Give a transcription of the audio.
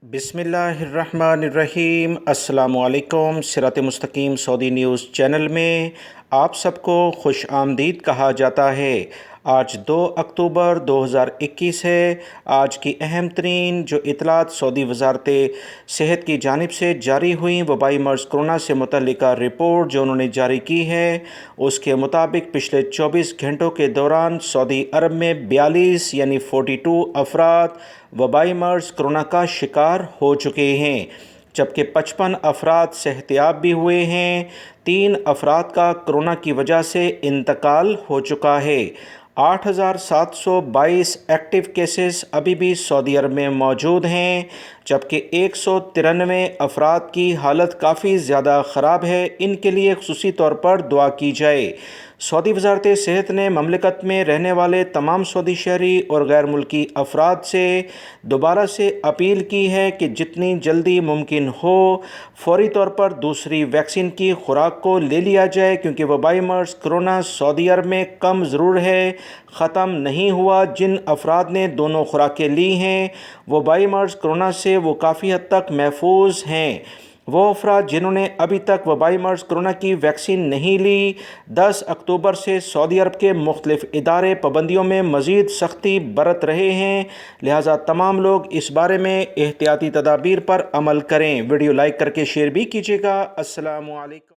बिस्मिल्लाहिर्रहमानिर्रहीम। अस्सलामु अलैकुम। सिरात मुस्तकीम सऊदी न्यूज़ चैनल में आप सबको खुश आमदीद कहा जाता है। आज 2 अक्टूबर 2021 है। आज की अहम तरीन जो इतलात सऊदी वजारत सेहत की जानिब से जारी हुई वबाई मर्ज़ कोरोना से मुतल्लिका रिपोर्ट जो उन्होंने जारी की है, उसके मुताबिक पिछले 24 घंटों के दौरान सऊदी अरब में 42 यानी 42 अफराद वबाई मर्ज़ कोरोना का शिकार हो चुके हैं, जबकि 55 अफराद सेहतियाब भी हुए हैं। 3 अफराद का कोरोना की वजह से इंतकाल हो चुका है। 8,722 एक्टिव केसेस अभी भी सऊदी अरब में मौजूद हैं, जबकि 193 अफराद की हालत काफ़ी ज़्यादा ख़राब है। इनके लिए ख़ुसूसी तौर पर दुआ की जाए। सऊदी वजारत सेहत ने ममलिकत में रहने वाले तमाम सऊदी शहरी और गैर मुल्की अफराद से दोबारा से अपील की है कि जितनी जल्दी मुमकिन हो फौरी तौर पर दूसरी वैक्सीन की खुराक को ले लिया जाए, क्योंकि वबाई मर्ज़ कोरोना सऊदी अरब में कम ज़रूर है, ख़त्म नहीं हुआ। जिन अफराद ने दोनों खुराकें ली हैं वबाई मर्ज़ कोरोना से वो काफ़ी हद तक महफूज हैं। वो अफराद जिन्होंने अभी तक वबाई मर्ज़ कोरोना की वैक्सीन नहीं ली, 10 अक्टूबर से सऊदी अरब के मुख्तलिफ़ इदारे पाबंदियों में मज़ीद सख्ती बरत रहे हैं, लिहाजा तमाम लोग इस बारे में एहतियाती तदाबीर पर अमल करें। वीडियो लाइक करके शेयर भी कीजिएगा। अस्सलामु अलैकुम।